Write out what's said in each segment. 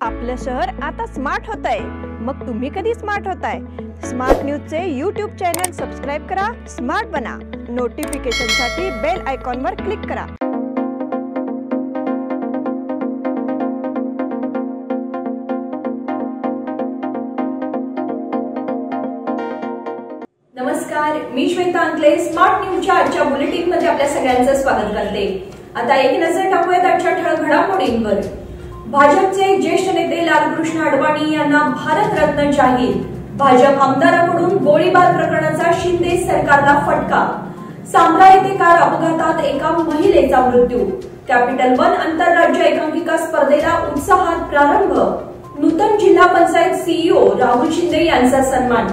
आपलं शहर आता स्मार्ट होतंय, मग तुम्ही कधी स्मार्ट होताय? स्मार्ट न्यूजचे YouTube चॅनल सबस्क्राइब करा, स्मार्ट बना. नोटिफिकेशनसाठी बेल आयकॉनवर क्लिक करा. नमस्कार, मी श्वेता अंकले. स्मार्ट न्यूजच्या आजच्या बुलेटिन मध्ये आपल्या सगळ्यांचं स्वागत करते. आता एक नजर टाकूयात आजच्या ठळक घडामोडींवर. भाजपचे ज्येष्ठ नेते लालकृष्ण अडवाणी यांना भारतरत्न जाहीर. भाजप आमदाराकडून गोळीबार प्रकरणाचा शिंदे सरकारला फटका. सांब्रा येथे कार अपघातात एका महिलेचा मृत्यू. कॅपिटल वन आंतरराज्य एकांकिका स्पर्धेला उत्साहात प्रारंभ. नूतन जिल्हा पंचायत सीईओ राहुल शिंदे यांचा सन्मान.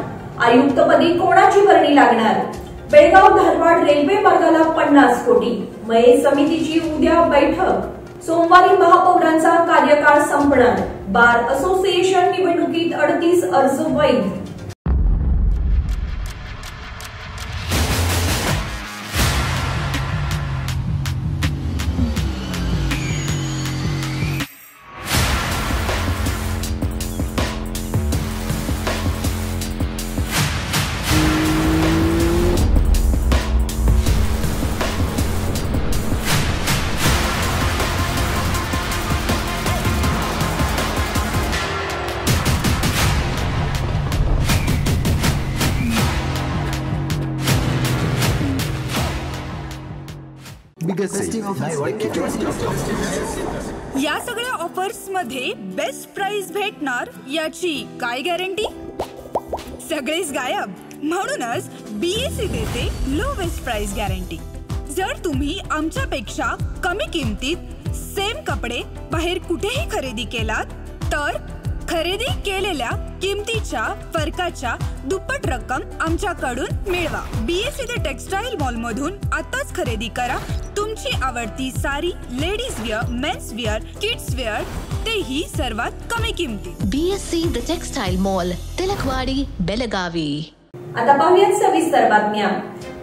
आयुक्तपदी कोणाची वर्णी लागणार? बेळगाव धारवाड रेल्वे मार्गाला 50 कोटी. मये समितीची उद्या बैठक. सोमवारी महापौरांचा कार्यकाळ संपणार. बार असोसिएशन निवडणुकीत 38 अर्ज वैध. या सगळ्या ऑफर्स मध्ये बेस्ट प्राइस भेटणार याची काय गॅरंटी? सगळेच गायब. म्हणूनच बीएससी देते लोवेस्ट प्राइस गॅरंटी. जर तुम्ही आमच्यापेक्षा कमी किमतीत सेम कपडे बाहेर कुठेही खरेदी केलात तर खरेदी केलेल्या किमतीच्या फरकाच्या दुप्पट रक्कम आमच्याकडून मिळवा. बीएससी द टेक्सटाईल मॉल मधून आताच खरेदी करा तुमची आवडती sari, ladies wear, men's wear, kids wear, तेही सर्वात कमी किमतीत. BSC the textile mall, Tilakwadi, Belagavi. आता पाहूयात सविस्तर बातम्या.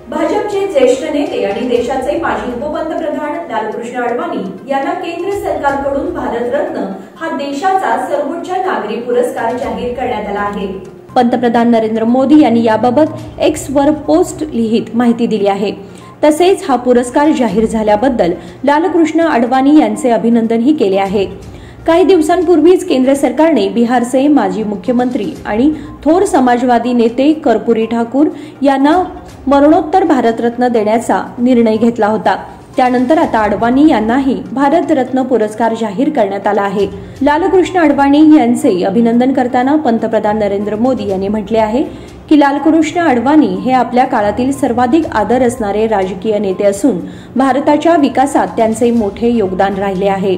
भाजपचे ज्येष्ठ नेते आणि देशाचे माजी उपपंतप्रधान लालकृष्ण अडवाणी यांना केंद्र सरकारकडून भारतरत्न हा देशाचा सर्वोच्च नागरी पुरस्कार जाहीर करण्यात आला आहे. पंतप्रधान नरेंद्र मोदी यांनी याबाबत एक्स वर पोस्ट लिहित माहिती दिली आहे. तसेच हा पुरस्कार जाहीर झाल्याबद्दल लालकृष्ण अडवाणी यांचे अभिनंदनही केले आहे. काही दिवसांपूर्वीच केंद्र सरकारने बिहारचे माजी मुख्यमंत्री आणि थोर समाजवादी नेते कर्पूरी ठाकूर यांना मरणोत्तर भारतरत्न देण्याचा निर्णय घेतला होता. त्यानंतर आता अडवाणी यांनाही भारतरत्न पुरस्कार जाहीर करण्यात आला आहे. लालकृष्ण अडवाणी यांचे अभिनंदन करताना पंतप्रधान नरेंद्र मोदी यांनी म्हटले आहे की लालकृष्ण अडवाणी हे आपल्या काळातील सर्वाधिक आदर असणारे राजकीय नेते असून भारताच्या विकासात त्यांचे मोठे योगदान राहिले आहे.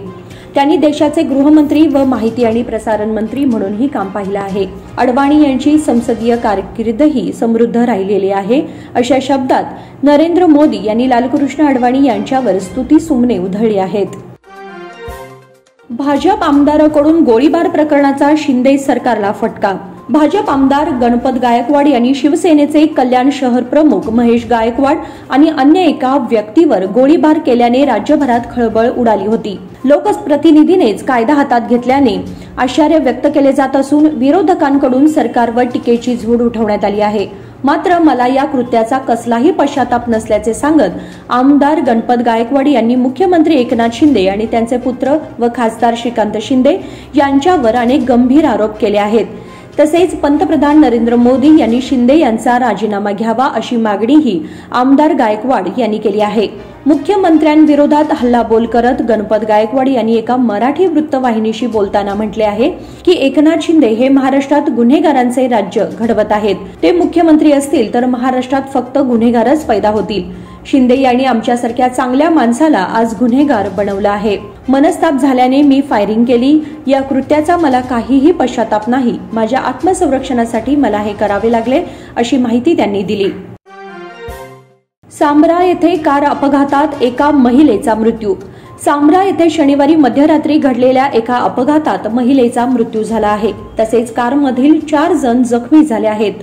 त्यांनी देशाचे गृहमंत्री व माहिती आणि प्रसारण मंत्री म्हणूनही काम पाहिलं आहे. अडवाणी यांची संसदीय कारकीर्दही समृद्ध राहिलेली आहे अशा शब्दात नरेंद्र मोदी यांनी लालकृष्ण अडवाणी यांच्यावर स्तुतीसुमने उधळली आहेत. भाजप आमदाराकडून गोळीबार प्रकरणाचा शिंदे सरकारला फटका. भाजप आमदार गणपत गायकवाड यांनी शिवसेनेचे कल्याण शहर प्रमुख महेश गायकवाड आणि अन्य एका व्यक्तीवर गोळीबार केल्याने राज्यभरात खळबळ उडाली होती. लोकप्रतिनिधीनेच कायदा हातात घेतल्याने आश्चर्य व्यक्त केले जात असून विरोधकांकडून सरकारवर टीकेची झोड उठवण्यात आली आहे. मात्र मला या कृत्याचा कसलाही पश्चाताप नसल्याचे सांगत आमदार गणपत गायकवाड यांनी मुख्यमंत्री एकनाथ शिंदे आणि त्यांचे पुत्र व खासदार श्रीकांत शिंदे यांच्यावर अनेक गंभीर आरोप केले आहेत. तसेच पंतप्रधान नरेंद्र मोदी यांनी शिंदे यांचा राजीनामा घ्यावा अशी मागणीही आमदार गायकवाड यांनी केली आहे. मुख्यमंत्र्यांविरोधात हल्लाबोल करत गणपत गायकवाड यांनी एका मराठी वृत्तवाहिनीशी बोलताना म्हटले आहे की एकनाथ शिंदे हे महाराष्ट्रात गुन्हेगारांचे राज्य घडवत आहेत. ते मुख्यमंत्री असतील तर महाराष्ट्रात फक्त गुन्हेगारच पैदा होतील. शिंदे यांनी आमच्यासारख्या चांगल्या माणसाला आज गुन्हेगार बनवलं आहे. मनस्ताप झाल्याने मी फायरिंग केली. या कृत्याचा मला काहीही पश्चाताप नाही. माझ्या आत्मसंरक्षणासाठी मला हे करावे लागले अशी माहिती त्यांनी दिली. सांब्रा येथे कार अपघातात एका महिलेचा मृत्यू. सांब्रा येथे शनिवारी मध्यरात्री घडलेल्या एका अपघातात महिलेचा मृत्यू झाला आहे. तसेच कारमधील 4 जण जखमी झाले आहेत.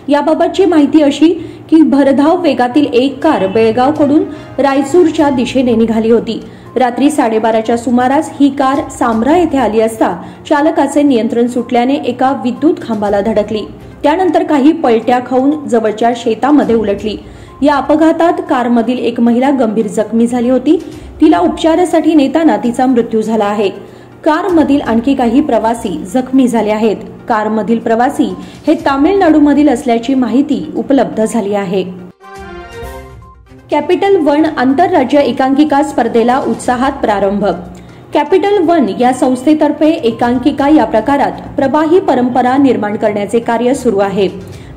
याबाबतची माहिती अशी की भरधाव वेगातील एक कार बेळगावकडून रायचूरच्या दिशेने निघाली होती. रात्री 12:30च्या सुमारास ही कार सांभरा येथे आली असता चालकाचे नियंत्रण सुटल्याने एका विद्युत खांबाला धडकली. त्यानंतर काही पलट्या खाऊन जवळच्या शेतामध्ये उलटली. या अपघातात कारमधील एक महिला गंभीर जखमी झाली होती. तिला उपचारासाठी नेताना तिचा मृत्यू झाला आहे. कारमधील आणखी काही प्रवासी जखमी झाले आहेत. कारमधील प्रवासी हे तामिळनाडूमधील असल्याची माहिती उपलब्ध झाली आहे. कॅपिटल वन आंतरराज्य एकांकिका स्पर्धेला उत्साहात प्रारंभ. कॅपिटल वन या संस्थेतर्फे एकांकिका या प्रकारात प्रवाही परंपरा निर्माण करण्याचे कार्य सुरू आहे.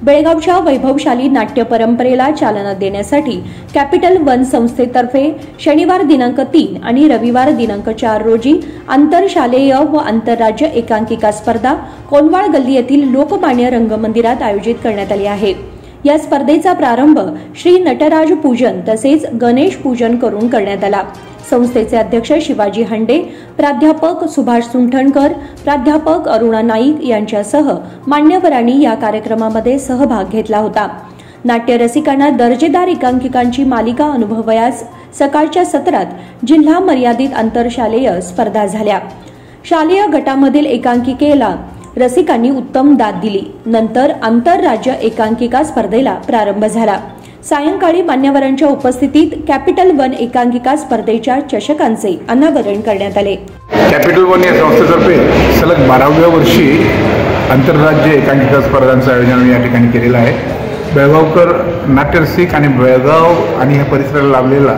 बेळगावच्या वैभवशाली नाट्य परंपरेला चालना देण्यासाठी कॅपिटल वन संस्थेतर्फे शनिवार दिनांक 3 आणि रविवार दिनांक 4 रोजी आंतरशालेय व आंतरराज्य एकांकिका स्पर्धा कोनवाळ गल्ली येथील लोकमान्य रंगमंदिरात आयोजित करण्यात आली आहे. या स्पर्धेचा प्रारंभ श्री नटराज पूजन तसेच गणेश पूजन करून करण्यात आला. संस्थेचे अध्यक्ष शिवाजी हंडे, प्राध्यापक सुभाष सुंठणकर, प्राध्यापक अरुणा नाईक यांच्यासह मान्यवरांनी या कार्यक्रमामध्ये सहभाग घेतला होता. नाट्य रसिकांना दर्जेदार एकांकिकांची मालिका अनुभवयास सकाळच्या सत्रात जिल्हा मर्यादित आंतरशालेय स्पर्धा झाल्या. शालेय गटामधील एकांकिकेला रसिकांनी उत्तम दाद दिली. नंतर आंतरराज्य एकांकिका स्पर्धेला प्रारंभ झाला. सायंकाळी मान्यवरांच्या उपस्थितीत कॅपिटल वन एकांकिका स्पर्धेच्या चषकांचे अनावरण करण्यात आले. कॅपिटल वन या संस्थेतर्फे सलग 12व्या वर्षी आंतरराज्य एकांकिका स्पर्धांचं आयोजन या ठिकाणी केलेलं आहे. बेळगावकर नाट्यरसिक आणि बेळगाव आणि ह्या परिसराला लाभलेला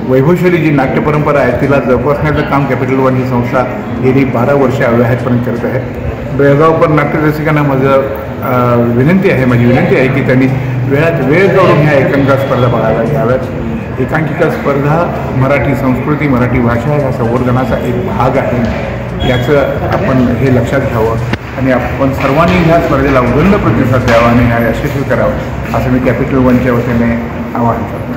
वैभवशाली जी नाट्य परंपरा आहे तिला जपण्याचं काम कॅपिटल वन ही संस्था गेली 12 वर्षे अव्याहतपणे करत आहे. बेळगावकर नाट्यरसिकांना माझी विनंती आहे की त्यांनी वेळात वेळ काढून ह्या एकांकिका स्पर्धा बघायला याव्यात. एकांकिका स्पर्धा मराठी संस्कृती, मराठी भाषा ह्या संवर्धनाचा एक भाग आहे. याचं आपण हे लक्षात घ्यावं आणि आपण सर्वांनी ह्या स्पर्धेला उदंड प्रतिसाद द्यावा आणि ह्या यशस्वी करावं असं मी कॅपिटल वनच्या वतीने आवाहन करतो.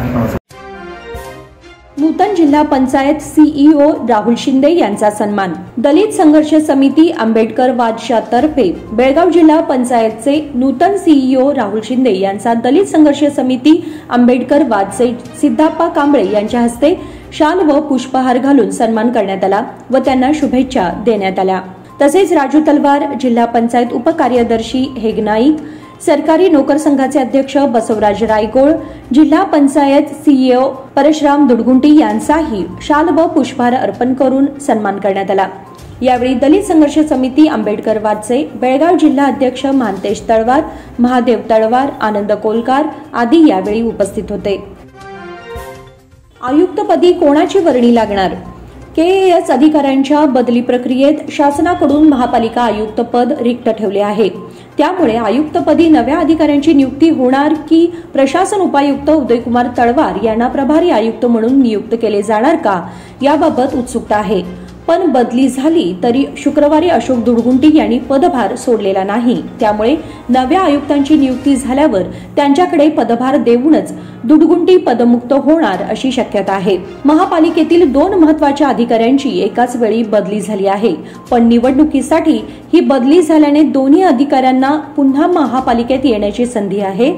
नूतन जिल्हा पंचायत सीईओ राहुल शिंदे यांचा सन्मान. दलित संघर्ष समिती आंबेडकर वादशातर्फे बेळगाव जिल्हा पंचायतचे नूतन सीईओ राहुल शिंदे यांचा दलित संघर्ष समिती आंबेडकर वादचे सिद्धाप्पा कांबळे यांच्या हस्ते शाल व पुष्पहार घालून सन्मान करण्यात आला व त्यांना शुभेच्छा देण्यात आल्या. तसेच राजू तलवार, जिल्हा पंचायत उपकार्यदर्शी हेगनाईक, सरकारी नोकर संघाचे अध्यक्ष बसवराज रायगोळ, जिल्हा पंचायत सीईओ परशुराम दुडगुंटी यांचाही शाल व पुष्पहार अर्पण करून सन्मान करण्यात आला. यावेळी दलित संघर्ष समिती आंबेडकर वादचे बेळगाव जिल्हा अध्यक्ष महांतेश तळवार, महादेव तळवार, आनंद कोलकार आदी यावेळी उपस्थित होते. आयुक्तपदी कोणाची वर्णी लागणार? केएएस अधिकाऱ्यांच्या बदली प्रक्रियेत शासनाकडून महापालिका आयुक्त पद रिक्त ठेवले आहे. त्यामुळे आयुक्तपदी नव्या अधिकाऱ्यांची नियुक्ती होणार की प्रशासन उपायुक्त उदयकुमार तळवार यांना प्रभारी आयुक्त म्हणून नियुक्त केले जाणार का याबाबत उत्सुकता आहे. पण बदली झाली तरी शुक्रवारी अशोक दुडगुंटी यांनी पदभार सोडलेला नाही. त्यामुळे नव्या आयुक्तांची नियुक्ती झाल्यावर त्यांच्याकडे पदभार देऊनच दुडगुंटी पदमुक्त होणार अशी शक्यता आहे. महापालिकेतील 2 महत्वाच्या अधिकाऱ्यांची एकाच वेळी बदली झाली आहे. पण निवडणुकीसाठी ही बदली झाल्याने दोन्ही अधिकाऱ्यांना पुन्हा महापालिकेत येण्याची संधी आहे.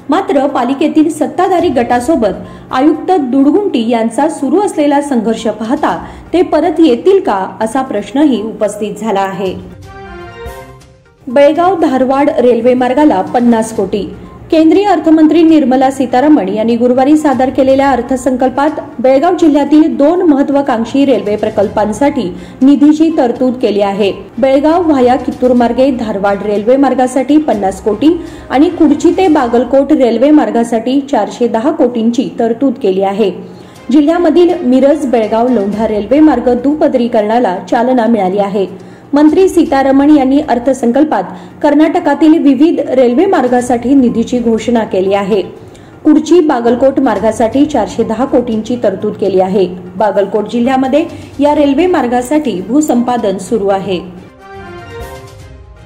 मात्र पालिकेतील सत्ताधारी गटासोबत आयुक्त दुडगुंटी यांचा सुरू असलेला संघर्ष पाहता ते परत येतील का असा प्रश्नही उपस्थित झाला आहे. बेळगाव धारवाड रेल्वे मार्गाला 50 कोटी. केंद्रीय अर्थमंत्री निर्मला सीतारामन यांनी गुरुवारी सादर केलेल्या अर्थसंकल्पात बेळगाव जिल्ह्यातील 2 महत्वाकांक्षी रेल्वे प्रकल्पांसाठी निधीची तरतूद केली आहे. बेळगाव व्हाया कित्तूर मार्गे धारवाड रेल्वे मार्गासाठी 50 कोटी आणि कुडची ते बागलकोट रेल्वे मार्गासाठी 410 कोटींची तरतूद केली आहे. जिल्ह्यामधील मिरज बेळगाव लोंढा रेल्वे मार्ग दुपदरीकरणाला चालना मिळाली आहे. मंत्री सीतारमण यांनी अर्थसंकल्पात कर्नाटकातील विविध रेल्वे मार्गासाठी निधीची घोषणा केली आहे. कुडची बागलकोट मार्गासाठी 410 कोटींची तरतूद केली आहे. बागलकोट जिल्ह्यामध्ये या रेल्वे मार्गासाठी भूसंपादन सुरू आहे.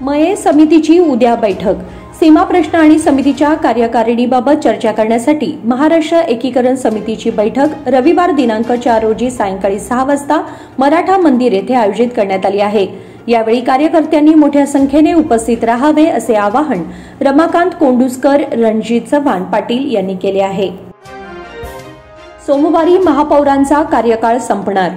मये समितीची उद्या बैठक. सीमा प्रश्न आणि समितीच्या कार्यकारिणीबाबत चर्चा करण्यासाठी महाराष्ट्र एकीकरण समितीची बैठक रविवार दिनांक 4 रोजी सायंकाळी 6 वाजता मराठा मंदिर येथे आयोजित करण्यात आली आहे. यावेळी कार्यकर्त्यांनी मोठ्या संख्येने उपस्थित राहावे असे आवाहन रमाकांत कोंडुस्कर, रणजित चव्हाण पाटील यांनी केले आहे. सोमवारी महापौरांचा कार्यकाळ संपणार.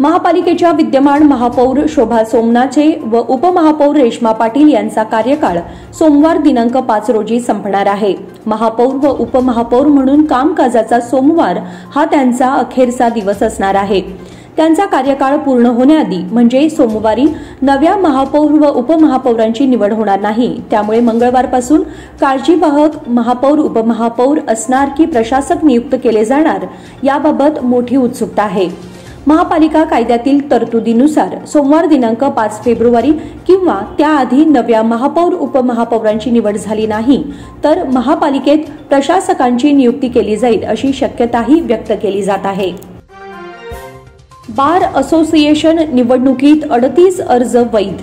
महापालिकेच्या विद्यमान महापौर शोभा सोमनाचे व उपमहापौर रेश्मा पाटील यांचा कार्यकाळ सोमवार दिनांक 5 रोजी संपणार आहे. महापौर व उपमहापौर म्हणून कामकाजाचा सोमवार हा त्यांचा अखेरचा दिवस असणार आहे. त्यांचा कार्यकाळ पूर्ण होण्याआधी म्हणजे सोमवारी नव्या महापौर व उपमहापौरांची निवड होणार नाही. त्यामुळे मंगळवारपासून काळजीवाहक महापौर उपमहापौर असणार की प्रशासक नियुक्त केले जाणार याबाबत मोठी उत्सुकता आहे. महापालिका कायद्यातील तरतुदीनुसार सोमवार दिनांक 5 फेब्रुवारी किंवा त्याआधी नव्या महापौर उपमहापौरांची निवड झाली नाही तर महापालिकेत प्रशासकांची नियुक्ती केली जाईल अशी शक्यताही व्यक्त केली जात आहे. बार असोसिएशन निवडणुकीत 38 अर्ज वैध.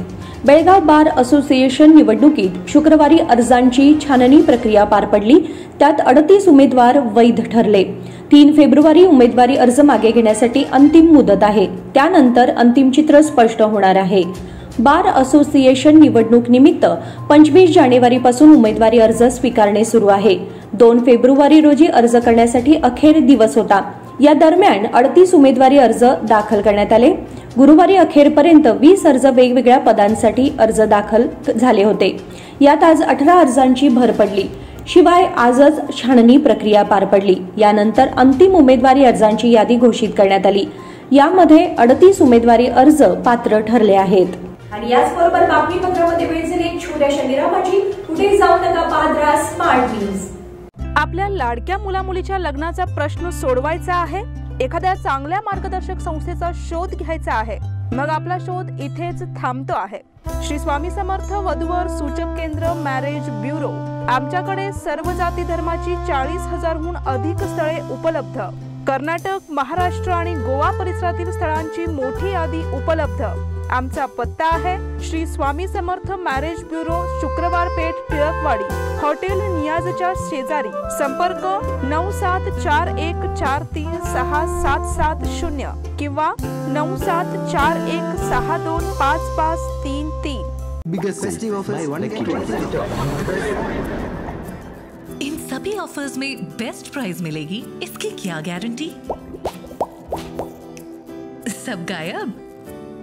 बेळगाव बार असोसिएशन निवडणुकीत शुक्रवारी अर्जांची छाननी प्रक्रिया पार पडली. त्यात 38 उमेदवार वैध ठरले. 3 फेब्रुवारी उमेदवारी अर्ज मागे घेण्यासाठी अंतिम मुदत आहे. त्यानंतर अंतिम चित्र स्पष्ट होणार आहे. बार असोसिएशन निवडणूक निमित्त 25 जानेवारीपासून उमेदवारी अर्ज स्वीकारणे सुरू आहे. 2 फेब्रुवारी रोजी अर्ज करण्यासाठी अखेर दिवस होता. या दरम्यान 38 उमेदवारी अर्ज दाखल करण्यात आले. गुरुवारी अखेरपर्यंत 20 अर्ज वेगवेगळ्या पदांसाठी अर्ज दाखल झाले होते. यात आज 18 अर्जांची भर पडली. शिवाय आजच छाननी प्रक्रिया पार पडली. यानंतर अंतिम उमेदवारी अर्जांची यादी घोषित करण्यात आली. यामध्ये 38 उमेदवारी अर्ज पात्र ठरले आहेत. आणि याचबरोबर बातमीपत्रामध्ये वेळ झाली एक छोट्याशा विरामाची. कुठे जाऊ नका, पाहत राहा स्मार्ट न्यूज. आपल्या लाडक्या मुलामुलीच्या लग्नाचा प्रश्न सोडवायचा आहे, एखाद्या चांगल्या मार्गदर्शक संस्थेचा शोध घ्यायचा आहे, मग आपला शोध इथेच थांबतो आहे. श्री स्वामी समर्थ वधूवर सूचक केंद्र मॅरेज ब्युरो. आमच्याकडे सर्व जाती धर्माची 40,000हून अधिक स्थळे उपलब्ध. कर्नाटक, महाराष्ट्र आणि गोवा परिसरातील स्थळांची मोठी यादी उपलब्ध. आमचा पत्ता आहे श्री स्वामी समर्थ मॅरेज ब्युरो, शुक्रवार पेठ, टिळकवाडी, हॉटेल नियाजच्या शेजारी. संपर्क 9741436770 किंवा 9741625533. इन सभी ऑफर्स में बेस्ट प्राइस मिलेगी, इसकी क्या गारंटी? सब गायब,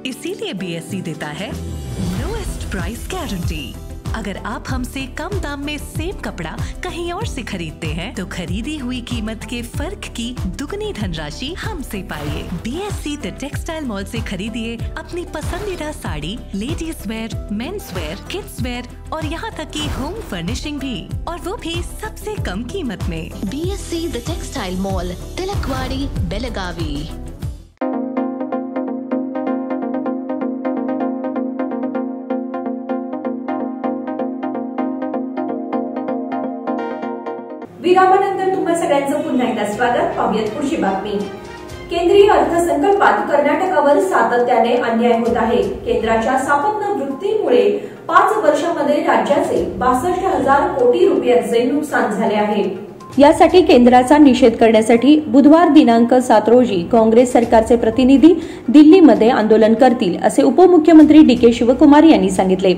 इसीलिए BSC देता है लोएस्ट प्राइस गारंटी. अगर आप हमसे कम दाम में सेम कपड़ा कहीं और से खरीदते हैं तो खरीदी हुई कीमत के फर्क की दुगनी धनराशि हमसे पाइए. BSC द टेक्सटाइल मॉल से खरीदिए अपनी पसंदीदा sari, ladies wear, men's wear, kids wear और यहाँ तक की होम फर्निशिंग भी, और वो भी सबसे कम कीमत में. BSC the textile mall, Tilakwadi, Belagavi. विरामानंतर तुम्हा सगळ्यांचं पुन्हा एकदा स्वागत. पाहूयात पुढची बातमी. केंद्रीय अर्थसंकल्पात कर्नाटकावर सातत्याने अन्याय होत आहे. केंद्राच्या सापत्न वृत्तीमुळे 5 वर्षांमध्ये राज्याचे 62,000 कोटी रुपयांचे नुकसान झाले आहे. यासाठी केंद्राचा निषेध करण्यासाठी बुधवार दिनांक 7 रोजी काँग्रेस सरकारचे प्रतिनिधी दिल्लीमध्ये आंदोलन करतील असे उपमुख्यमंत्री DK शिवकुमार यांनी सांगितले.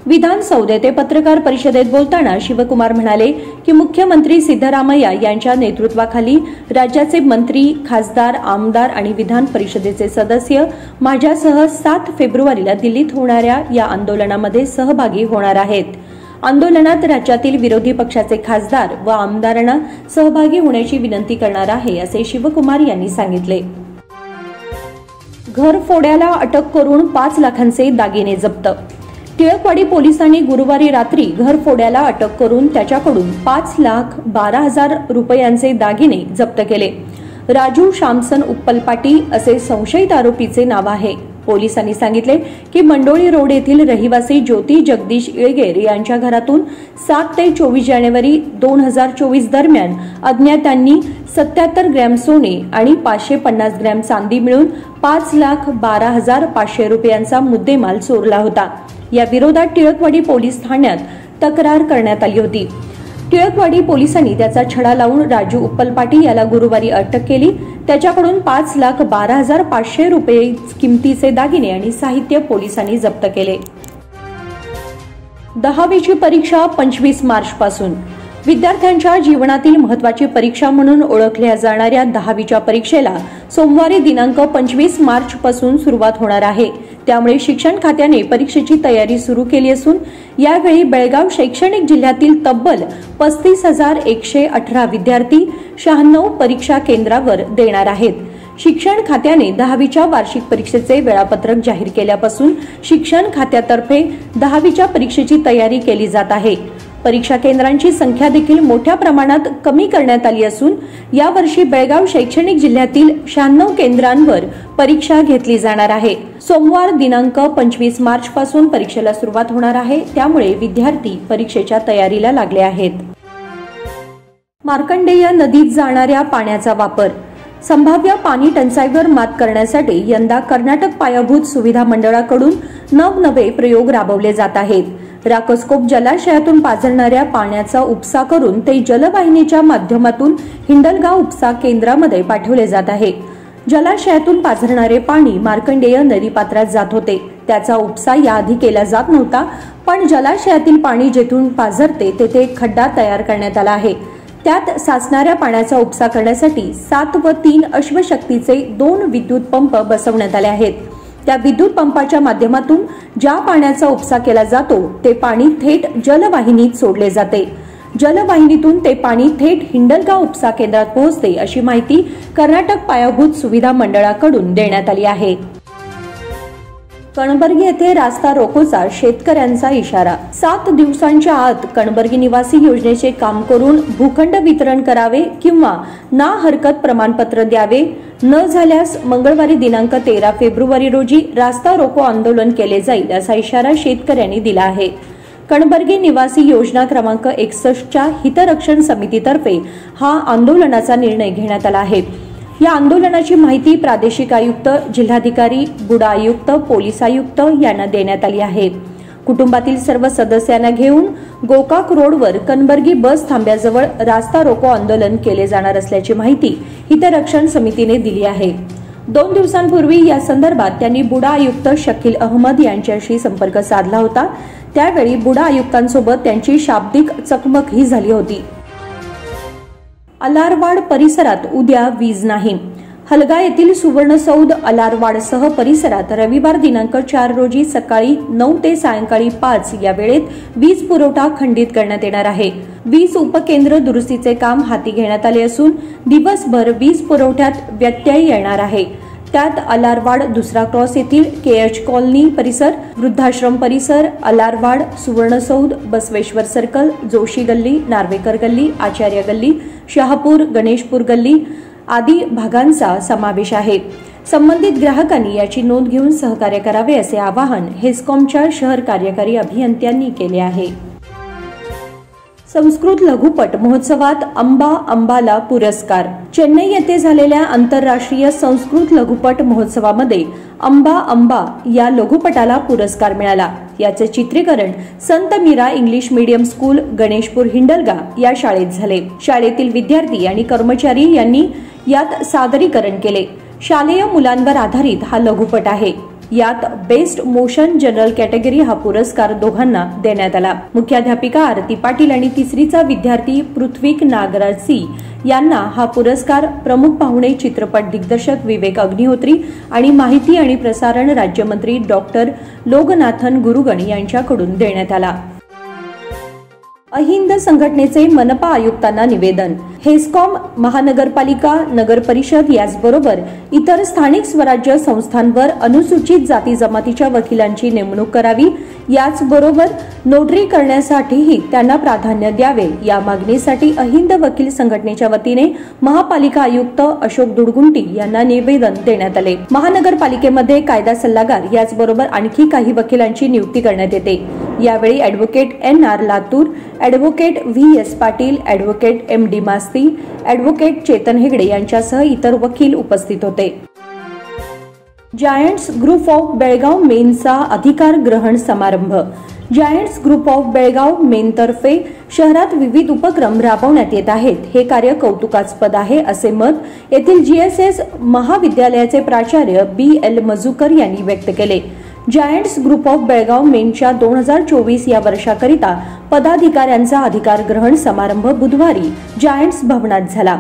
विधानसौध येथे पत्रकार परिषदेत बोलताना शिवकुमार म्हणाले की मुख्यमंत्री सिद्धरामय्या यांच्या नेतृत्वाखाली राज्याचे मंत्री, खासदार, आमदार आणि विधान परिषदेचे सदस्य माझ्यासह 7 फेब्रुवारीला दिल्लीत होणाऱ्या या आंदोलनामध्ये सहभागी होणार आहेत. आंदोलनात राज्यातील विरोधी पक्षाचे खासदार व आमदारांना सहभागी होण्याची विनंती करणार आहे असे शिवकुमार यांनी सांगितले. घरफोड्याला अटक करून 5 लाखांचे दागिने जप्त. टिळकवाडी पोलिसांनी गुरुवारी रात्री घरफोड्याला अटक करून त्याच्याकडून 5,12,000 रुपयांचे दागिने जप्त केले. राजू शामसन उप्पलपाटी असे संशयित आरोपीचे नाव आहे. पोलिसांनी सांगितले की मंडोळी रोड येथील रहिवासी ज्योती जगदीश इळगेर यांच्या घरातून 7 ते 24 जानेवारी 2024 दरम्यान अज्ञातांनी 77 ग्रॅम सोने आणि 550 ग्रॅम चांदी मिळून 5,12,500 रुपयांचा मुद्देमाल चोरला होता. या विरोधात टिळकवाडी पोलीस ठाण्यात तक्रार करण्यात आली होती. टिळकवाडी पोलिसांनी त्याचा छडा लावून राजू उप्पलपाटी याला गुरुवारी अटक केली. त्याच्याकडून 5,12,500 रुपये किमतीचे दागिने आणि साहित्य पोलिसांनी जप्त केले. 10वीची परीक्षा 25 मार्च पासून. विद्यार्थ्यांच्या जीवनातील महत्त्वाची परीक्षा म्हणून ओळखल्या जाणाऱ्या 10वीच्या परीक्षेला सोमवारी दिनांक 25 मार्च पासून सुरुवात होणार आहे। त्यामुळे शिक्षण खात्याने परीक्षेची तयारी सुरू केली असून यावेळी बेळगाव शैक्षणिक जिल्ह्यातील तब्बल 35,118 विद्यार्थी 96 परीक्षा केंद्रावर देणार आहेत। शिक्षण खात्याने 10वीच्या वार्षिक परीक्षेचे वेळापत्रक जाहीर केल्यापासून शिक्षण खात्यातर्फे 10वीच्या परीक्षेची तयारी केली जात आहे। परीक्षा केंद्रांची संख्या देखील मोठ्या प्रमाणात कमी करण्यात आली असून यावर्षी बेळगाव शैक्षणिक जिल्ह्यातील 96 केंद्रांवर परीक्षा घेतली जाणार आहे। सोमवार दिनांक 25 मार्च पासून परीक्षेला सुरुवात होणार आहे, त्यामुळे विद्यार्थी परीक्षेच्या तयारीला लागले आहेत। मार्कंडेय नदीत जाणाऱ्या पाण्याचा वापर संभाव्य पाणी टंचाईवर मात करण्यासाठी यंदा कर्नाटक पायाभूत सुविधा मंडळाकडून नवनवे प्रयोग राबवले जात आहेत। राकसकोप जलाशयातून पाझरणाऱ्या पाण्याचा उपसा करून ते जलवाहिनीच्या माध्यमातून हिंडलगाव उपसा केंद्रामध्ये पाठवले जात आहे। जलाशयातून पाझरणारे पाणी मार्कंडेय नदीपात्रात जात होते, त्याचा उपसा याआधी केला जात नव्हता, पण जलाशयातील पाणी जेथून पाझरते तेथे एक खड्डा तयार करण्यात आला आहे। त्यात साचणाऱ्या पाण्याचा उपसा करण्यासाठी 7 व 3 अश्वशक्तीचे 2 विद्युत पंप बसवण्यात आले आहेत। त्या विद्युत पंपाच्या माध्यमातून ज्या पाण्याचा उपसा केला जातो ते पाणी थेट जलवाहिनीत सोडले जाते। जलवाहिनीतून ते पाणी थेट हिंडलगाव उपसा केंद्रात पोहोचते, अशी माहिती कर्नाटक पायाभूत सुविधा मंडळाकडून देण्यात आली आहे। कणबर्गी येथे रास्ता रोकोचा शेतकऱ्यांचा इशारा। 7 दिवसांच्या आत कणबर्गी निवासी योजनेचे काम करून भूखंड वितरण करावे किंवा ना हरकत प्रमाणपत्र द्यावे, न झाल्यास मंगळवारी दिनांक 13 फेब्रुवारी रोजी रास्ता रोको आंदोलन केले जाईल, असा इशारा शेतकऱ्यांनी दिला आहे। कणबर्गी निवासी योजना क्रमांक 61च्या हितरक्षण समितीतर्फे हा आंदोलनाचा निर्णय घेण्यात आला आहे। या आंदोलनाची माहिती प्रादेशिक आयुक्त, जिल्हाधिकारी, बुडा आयुक्त, पोलीस आयुक्त यांना देण्यात आली आहे। कुटुंबातील सर्व सदस्यांना घेऊन गोकाक रोडवर कणबर्गी बस थांब्याजवळ रास्ता रोको आंदोलन केले जाणार असल्याची माहिती हितरक्षण समितीने दिली आहे। 2 दिवसांपूर्वी या संदर्भात त्यांनी बुडा आयुक्त शकील अहमद यांच्याशी संपर्क साधला होता। त्यावेळी बुडा आयुक्तांसोबत त्यांची शाब्दिक चकमकही झाली होती। अलारवाड परिसरात उद्या वीज नाही। हलगा येथील सुवर्णसौध, अलारवाडसह परिसरात रविवार दिनांक 4 रोजी सकाळी 9 ते सायंकाळी 5 या वेळेत वीज पुरवठा खंडित करण्यात येणार आहे। वीज उपकेंद्र दुरुस्तीचे काम हाती घेण्यात आले असून दिवसभर वीज पुरवठ्यात व्यत्यय येणार आहे। त्यात अलारवाड, दुसरा क्रॉस येथील KH कॉलनी परिसर, वृद्धाश्रम परिसर, अलारवाड, सुवर्णसौध, बसवेश्वर सर्कल, जोशी गल्ली, नार्वेकर गल्ली, आचार्य गल्ली, शहापूर, गणेशपूर गल्ली आदी भागांचा समावेश आहे। संबंधित ग्राहकांनी याची नोंद घेऊन सहकार्य करावे, असे आवाहन हेस्कॉमच्या शहर कार्यकारी अभियंत्यांनी केले आहे। संस्कृत लघुपट महोत्सवात अंबा अंबाला पुरस्कार। चेन्नई येथे झालेल्या आंतरराष्ट्रीय संस्कृत लघुपट महोत्सवामध्ये अंबा अंबा या लघुपटाला पुरस्कार मिळाला। याचे चित्रीकरण Sant Meera English medium school, Ganeshpur, Hindalga या शाळेत झाले। शाळेतील विद्यार्थी आणि कर्मचारी यांनी यात सादरीकरण केले। शालेय मुलांवर आधारित हा लघुपट आहे। यात बेस्ट मोशन जनरल कॅटेगरी हा पुरस्कार दोघांना देण्यात आला। मुख्याध्यापिका आरती पाटील आणि 3रीचा विद्यार्थी पृथ्वीक नागराज सी यांना हा पुरस्कार प्रमुख पाहुणे चित्रपट दिग्दर्शक विवेक अग्निहोत्री आणि माहिती आणि प्रसारण राज्यमंत्री डॉक्टर लोगनाथन गुरुगण यांच्याकडून देण्यात आला। अहिंद संघटनेचे मनपा आयुक्तांना निवेदन। हेस्कॉम, महानगरपालिका, नगर परिषद याचबरोबर इतर स्थानिक स्वराज्य संस्थांवर अनुसूचित जाती जमातीच्या वकिलांची नेमणूक करावी, याचबरोबर नोटरी करण्यासाठीही त्यांना प्राधान्य द्यावे, या मागणीसाठी अहिंद वकील संघटनेच्या वतीने महापालिका आयुक्त अशोक दुडगुंटी यांना निवेदन देण्यात आले। महानगरपालिकेमध्ये कायदा सल्लागार याचबरोबर आणखी काही वकिलांची नियुक्ती करण्यात येते। यावेळी advocate NR Latur, advocate VS Patil, advocate MD Masti, advocate Chetan Hegde यांच्यासह इतर वकील उपस्थित होते। जायंट्स ग्रुप ऑफ बेळगाव मेनचा अधिकार ग्रहण समारंभ। जायंट्स ग्रुप ऑफ बेळगाव मेनतर्फे शहरात विविध उपक्रम राबवण्यात येत आहेत। हे कार्य कौतुकास्पद आहे, असे मत येथील GSS महाविद्यालयाचे प्राचार्य BL मजुकर यांनी व्यक्त केले। जायंट्स ग्रुप ऑफ बेळगाव मेनच्या 2024 या वर्षाकरिता पदाधिकाऱ्यांचा अधिकार ग्रहण समारंभ बुधवारी जायंट्स भवनात झाला.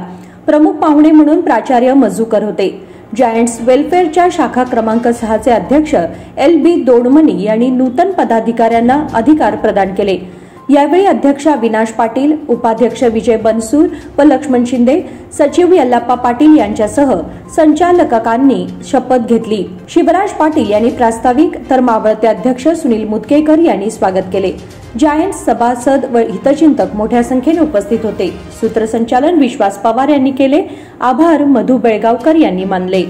प्रमुख पाहुणे म्हणून प्राचार्य मजूकर होते. जायंट्स वेलफेअरच्या शाखा क्रमांक 6 चे अध्यक्ष LB दोडमनी यांनी नूतन पदाधिकाऱ्यांना अधिकार प्रदान केले. यावेळी अध्यक्ष अविनाश पाटील, उपाध्यक्ष विजय बनसूर व लक्ष्मण शिंदे, सचिव यल्लाप्पा पाटील यांच्यासह संचालकांनी शपथ घेतली. शिवराज पाटील यांनी प्रास्ताविक तर मावळते अध्यक्ष सुनील मुदकेकर यांनी स्वागत केले. जायंट्स सभासद व हितचिंतक मोठ्या संख्येने उपस्थित होते. सूत्रसंचालन विश्वास पवार यांनी केले. आभार मधु बेळगावकर यांनी मानले.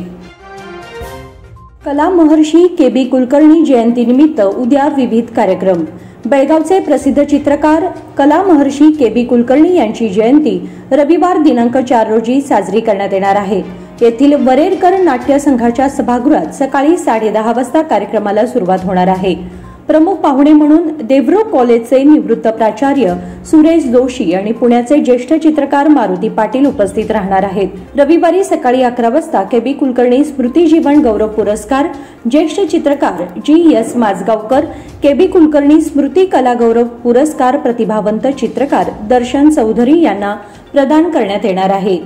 कला महर्षी KB कुलकर्णी जयंतीनिमित्त उद्या विविध कार्यक्रम. बेळगावचे प्रसिद्ध चित्रकार कला महर्षी KB कुलकर्णी यांची जयंती रविवार दिनांक 4 रोजी साजरी करण्यात येणार आहे. येथील वरेरकर नाट्य संघाच्या सभागृहात सकाळी 10:30 वाजता कार्यक्रमाला सुरुवात होणार आहे. प्रमुख पाहुणे म्हणून देवरो कॉलेजचे निवृत्त प्राचार्य सुरेश जोशी आणि पुण्याचे ज्येष्ठ चित्रकार मारुती पाटील उपस्थित राहणार आहेत. रविवारी सकाळी 11 वाजता KB कुलकर्णी स्मृती जीवन गौरव पुरस्कार ज्येष्ठ चित्रकार GS माजगावकर, KB कुलकर्णी स्मृती कला गौरव पुरस्कार प्रतिभावंत चित्रकार दर्शन चौधरी यांना प्रदान करण्यात येणार आहे.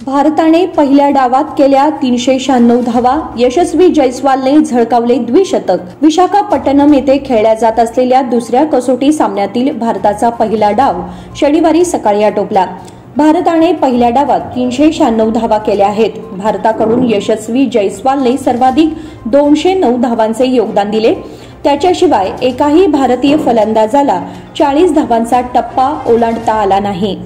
भारताने पहिल्या डावात केल्या 396 धावा. यशस्वी जयस्वालने झळकावले द्विशतक. विशाखापट्टणम येथे खेळल्या जात असलेल्या दुसऱ्या कसोटी सामन्यातील भारताचा पहिला डाव शनिवारी सकाळी आटोपला. भारताने पहिल्या डावात 396 धावा केल्या आहेत. भारताकडून यशस्वी जयस्वालने सर्वाधिक 209 धावांचे योगदान दिले. त्याच्याशिवाय एकाही भारतीय फलंदाजाला 40 धावांचा टप्पा ओलांडता आला नाही.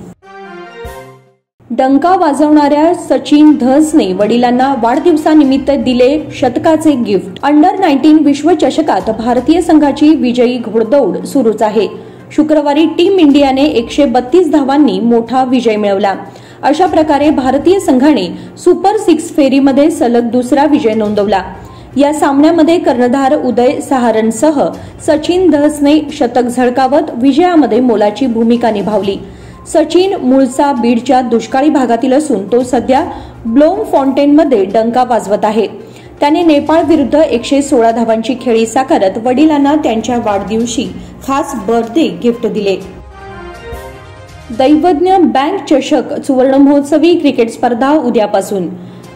डंका वाजवणाऱ्या सचिन धसने वडिलांना वाढदिवसानिमित्त दिले शतकाचे गिफ्ट. अंडर-19 विश्वचषकात भारतीय संघाची विजयी घोडदौड सुरूच आहे. शुक्रवारी टीम इंडियाने 132 धावांनी मोठा विजय मिळवला. अशा प्रकारे भारतीय संघाने सुपर 6 फेरीमध्ये सलग दुसरा विजय नोंदवला. या सामन्यामध्ये कर्णधार उदय सहारनसह सचिन धसने शतक झळकावत विजयामध्ये मोलाची भूमिका निभावली. सचिन मूळचा बीडच्या दुष्काळी भागातील असून तो सध्या ब्लोम फाउंटेनमध्ये डंका वाजवत आहे. त्याने नेपाळ विरुद्ध 116 धावांची खेळी साकारत वडिलांना त्यांच्या वाढदिवशी खास बर्थडे गिफ्ट दिले. दैवज्ञ बँक चषक सुवर्ण महोत्सवी क्रिकेट स्पर्धा उद्यापासून.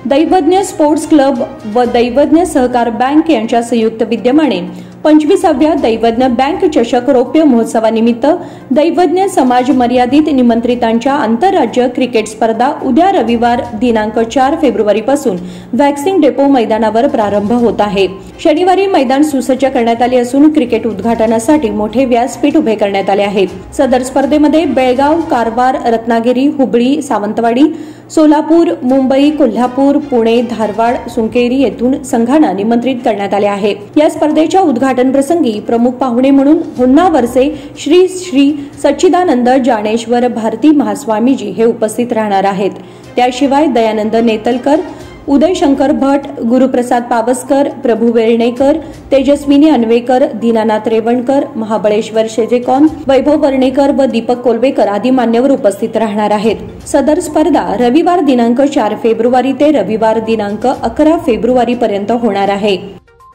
दैवज्ञ स्पोर्ट्स क्लब व दैवज्ञ सहकार बँक यांच्या संयुक्त विद्यमाने 25व्या दैवज्ञ बँक चषक रौप्य महोत्सवानिमित्त दैवज्ञ समाज मर्यादित निमंत्रितांच्या आंतरराज्य क्रिकेट स्पर्धा उद्या रविवार दिनांक 4 फेब्रुवारीपासून वॅक्सिंग डेपो मैदानावर प्रारंभ होत आहे. शनिवारी मैदान सुसज्ज करण्यात आले असून क्रिकेट उद्घाटनासाठी मोठे व्यासपीठ उभे करण्यात आले आहे. सदर स्पर्धेमध्ये बेळगाव, कारवार, रत्नागिरी, हुबळी, सावंतवाडी, सोलापूर, मुंबई, कोल्हापूर, पुणे, धारवाड, सुंकेरी येथून संघांना निमंत्रित करण्यात आले आहे. या स्पर्धेच्या उद्घाटन प्रसंगी प्रमुख पाहुणे म्हणून होन्नावरचे श्री श्री सच्चिदानंद ज्ञानेश्वर भारती महास्वामीजी हे उपस्थित राहणार आहेत. त्याशिवाय दयानंद नेतलकर, उदयशंकर भट, गुरुप्रसाद पावसकर, प्रभू वेर्णेकर, तेजस्विनी अन्वेकर, दीनानाथ रेवणकर, महाबळेश्वर शेजेकॉन, वैभव वर्णेकर व दीपक कोल्वेकर आदी मान्यवर उपस्थित राहणार आहेत. सदर स्पर्धा रविवार दिनांक 4 फेब्रुवारी ते रविवार दिनांक 11 फेब्रुवारी पर्यंत होणार आहे.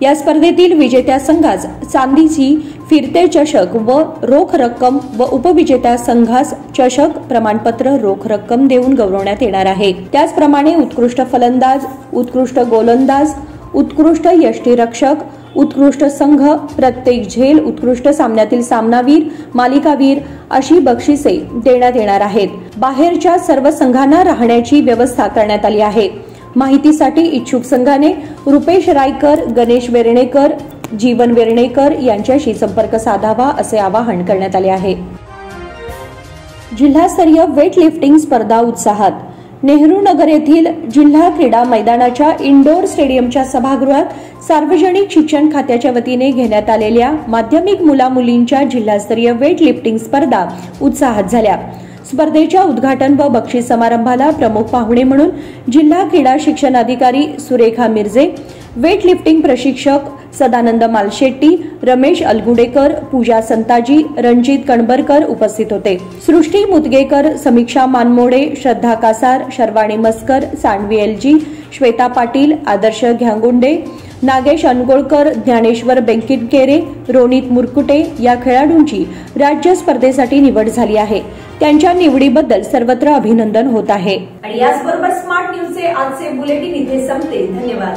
या स्पर्धेतील विजेत्या संघास चांदीची फिरते चषक व रोख रक्कम व उपविजेत्या संघास चषक, प्रमाणपत्र, रोख रक्कम देऊन गौरवण्यात येणार आहे. त्याचप्रमाणे उत्कृष्ट फलंदाज, उत्कृष्ट गोलंदाज, उत्कृष्ट यष्टीरक्षक, उत्कृष्ट संघ, प्रत्येक झेल, उत्कृष्ट सामन्यातील सामनावीर, मालिकावीर अशी बक्षिसे देण्यात येणार आहेत. बाहेरच्या सर्व संघांना राहण्याची व्यवस्था करण्यात आली आहे. माहितीसाठी इच्छुक संघाने रुपेश रायकर, गणेश वेर्णेकर, जीवन वेर्णेकर यांच्याशी संपर्क साधावा असे आवाहन करण्यात आले आहे. जिल्हास्तरीय वेट लिफ्टिंग स्पर्धा उत्साहात. नेहरू नगर येथील जिल्हा क्रीडा मैदानाच्या इंडोर स्टेडियमच्या सभागृहात सार्वजनिक शिक्षण खात्याच्या वतीने घेण्यात आलेल्या माध्यमिक मुलामुलींच्या जिल्हास्तरीय वेट लिफ्टिंग स्पर्धा उत्साहात झाल्या. स्पर्धेच्या उद्घाटन व बक्षीस समारंभाला प्रमुख पाहुणे म्हणून जिल्हा क्रीडा शिक्षण अधिकारी सुरेखा मिर्जे, वेट लिफ्टिंग प्रशिक्षक सदानंद मालशेट्टी, रमेश अलगुडेकर, पूजा संताजी, रणजित कणबरकर उपस्थित होते. सृष्टी मुदगेकर, समीक्षा मानमोडे, श्रद्धा कासार, शर्वाणी मस्कर, सानवी LG, श्वेता पाटील, आदर्श घ्यांगुंडे, नागेश अनगोळकर, ज्ञानेश्वर बेंकिटकेरे, रोनित मुरकुटे या खेळाडूंची राज्य स्पर्धेसाठी निवड झाली आहे. त्यांच्या निवडीबद्दल सर्वत्र अभिनंदन होत आहे. आणि याचबरोबर स्मार्ट न्यूजचे आजचे बुलेटिन इथे संपते. धन्यवाद.